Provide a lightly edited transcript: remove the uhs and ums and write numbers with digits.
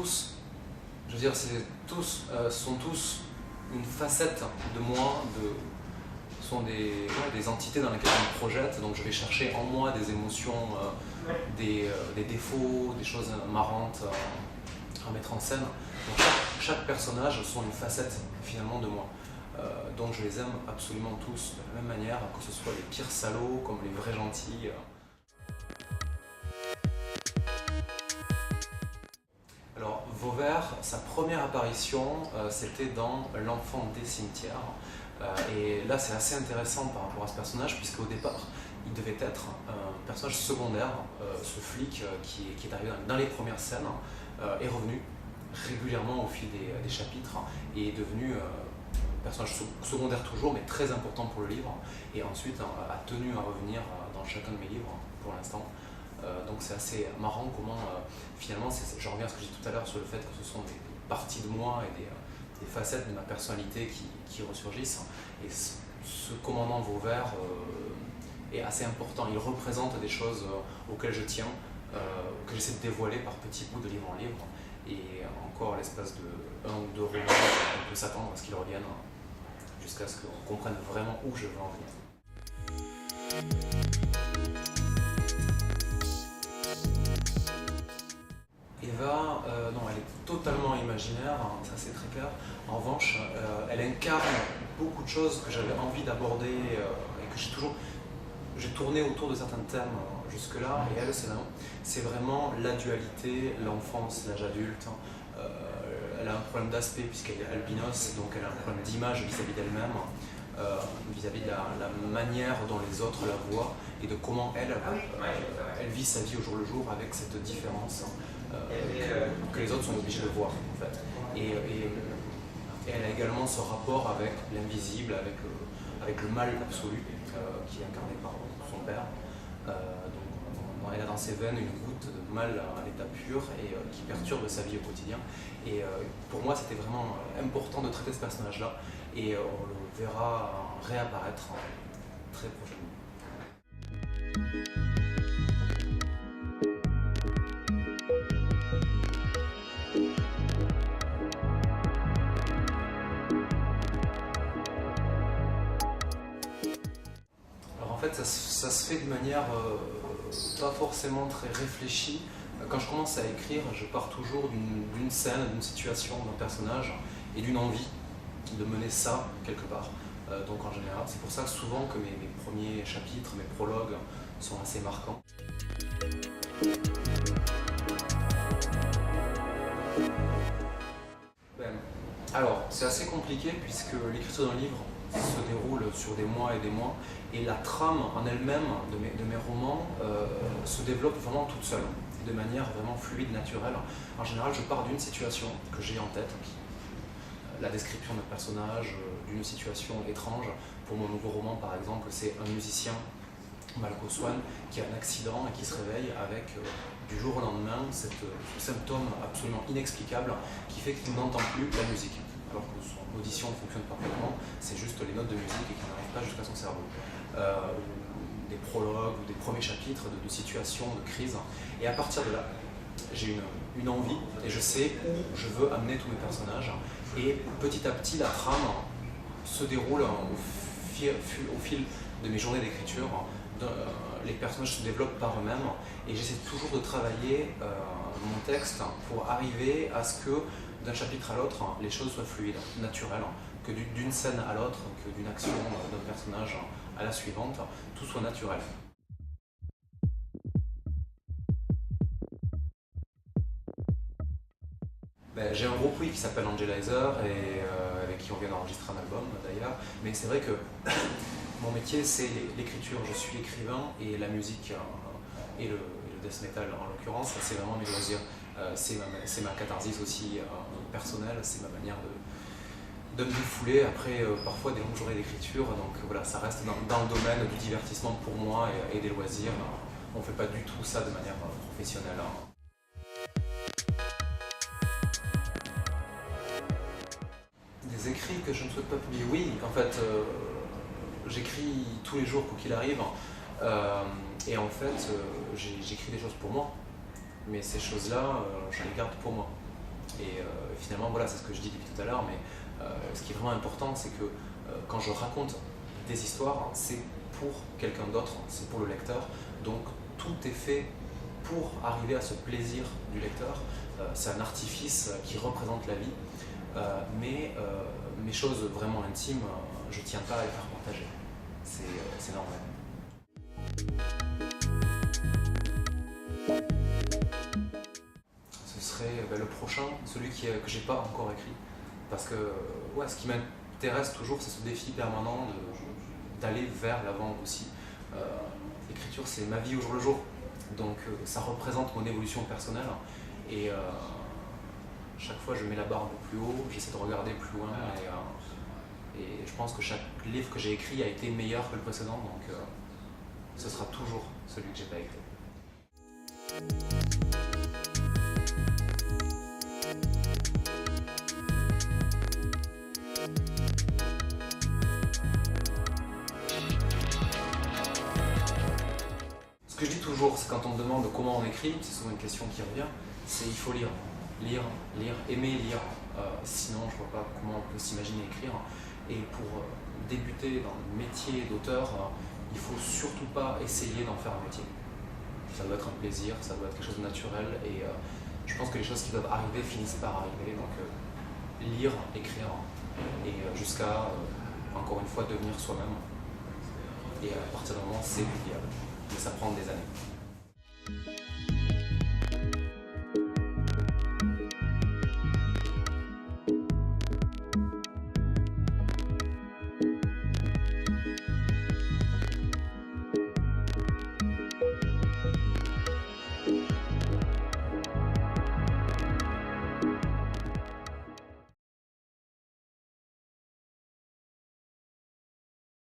tous, je veux dire, sont tous une facette de moi, sont des entités dans lesquelles je me projette, donc je vais chercher en moi des émotions, des défauts, des choses marrantes à mettre en scène. Donc chaque personnage sont une facette finalement de moi. Donc je les aime absolument tous de la même manière, que ce soit les pires salauds comme les vrais gentils. Alors Vauvert, sa première apparition, c'était dans L'Enfant des cimetières. Et là c'est assez intéressant par rapport à ce personnage, puisqu'au départ il devait être un personnage secondaire. Ce flic qui est arrivé dans les premières scènes est revenu régulièrement au fil des chapitres et est devenu personnage secondaire toujours, mais très important pour le livre, et ensuite a tenu à revenir dans chacun de mes livres pour l'instant. Donc c'est assez marrant comment finalement, je reviens à ce que j'ai dit tout à l'heure sur le fait que ce sont des parties de moi et des facettes de ma personnalité qui ressurgissent. Et ce commandant Vauvert est assez important, il représente des choses auxquelles je tiens, que j'essaie de dévoiler par petits bouts de livre en livre, et encore l'espace de 1 ou 2 romans, on peut s'attendre à ce qu'ils reviennent jusqu'à ce qu'on comprenne vraiment où je veux en venir. Eva, non, elle est totalement imaginaire, ça c'est très clair. En revanche, elle incarne beaucoup de choses que j'avais envie d'aborder et que j'ai tourné autour de certains thèmes jusque-là, et elle, c'est vraiment la dualité, l'enfance, l'âge adulte. Elle a un problème d'aspect puisqu'elle est albinos, donc elle a un problème d'image vis-à-vis d'elle-même, vis-à-vis de la manière dont les autres la voient et de comment elle vit sa vie au jour le jour avec cette différence que les autres sont obligés de voir en fait. Et elle a également ce rapport avec l'invisible, avec le mal absolu qui est incarné par son père. Donc elle a dans ses veines une goutte de mal à l'état pur et qui perturbe sa vie au quotidien. Et pour moi, c'était vraiment important de traiter ce personnage-là, et on le verra réapparaître très prochainement. Alors en fait, ça se fait de manière pas forcément très réfléchie. Quand je commence à écrire, je pars toujours d'une scène, d'une situation, d'un personnage et d'une envie de mener ça quelque part. Donc en général, c'est pour ça souvent que mes premiers chapitres, mes prologues sont assez marquants. Alors, c'est assez compliqué puisque l'écriture d'un livre se déroule sur des mois et des mois, et la trame en elle-même de mes romans se développe vraiment toute seule, de manière vraiment fluide, naturelle. En général, je pars d'une situation que j'ai en tête, la description d'un personnage, d'une situation étrange. Pour mon nouveau roman, par exemple, c'est un musicien, Malko Swan, qui a un accident et qui se réveille avec, du jour au lendemain, ce symptôme absolument inexplicable qui fait qu'il n'entend plus la musique, alors que son audition fonctionne parfaitement, c'est juste les notes de musique et qu'il n'arrive pas jusqu'à son cerveau. Des prologues ou des premiers chapitres de situations, de crises, et à partir de là, j'ai une envie et je sais où je veux amener tous mes personnages, et petit à petit la trame se déroule au fil de mes journées d'écriture. Les personnages se développent par eux-mêmes et j'essaie toujours de travailler mon texte pour arriver à ce que d'un chapitre à l'autre les choses soient fluides, naturelles, que d'une scène à l'autre, que d'une action d'un personnage à la suivante, tout soit naturel. J'ai un groupe qui s'appelle Angelizer et avec qui on vient d'enregistrer un album d'ailleurs, mais c'est vrai que mon métier c'est l'écriture, je suis écrivain, et la musique et le death metal en l'occurrence, c'est vraiment mes loisirs. C'est ma catharsis aussi personnelle, c'est ma manière de me défouler après parfois des longues journées d'écriture, donc voilà, ça reste dans le domaine du divertissement pour moi et des loisirs. On ne fait pas du tout ça de manière professionnelle. Des écrits que je ne souhaite pas publier, oui, en fait, j'écris tous les jours quoi qu'il arrive, et en fait, j'écris des choses pour moi, mais ces choses-là, je les garde pour moi. Et finalement, voilà, c'est ce que je dis depuis tout à l'heure, mais ce qui est vraiment important, c'est que quand je raconte des histoires, c'est pour quelqu'un d'autre, c'est pour le lecteur. Donc tout est fait pour arriver à ce plaisir du lecteur. C'est un artifice qui représente la vie, mais mes choses vraiment intimes, je ne tiens pas à les faire partager. C'est normal. Ce serait le prochain, celui que j'ai pas encore écrit. Parce que ouais, ce qui m'intéresse toujours, c'est ce défi permanent d'aller vers l'avant aussi. L'écriture, c'est ma vie au jour le jour. Donc ça représente mon évolution personnelle. Et chaque fois, je mets la barre un peu plus haut, j'essaie de regarder plus loin. Et je pense que chaque livre que j'ai écrit a été meilleur que le précédent. Donc ce sera toujours celui que j'ai pas écrit. Ce que je dis toujours, c'est quand on me demande comment on écrit, c'est souvent une question qui revient, c'est il faut lire. Lire, lire, aimer lire. Sinon, je ne vois pas comment on peut s'imaginer écrire. Et pour débuter dans le métier d'auteur, il ne faut surtout pas essayer d'en faire un métier. Ça doit être un plaisir, ça doit être quelque chose de naturel. Et je pense que les choses qui doivent arriver finissent par arriver. Donc lire, écrire, et jusqu'à, encore une fois, devenir soi-même. Et à partir d'un moment, c'est pliable. Mais ça prend des années.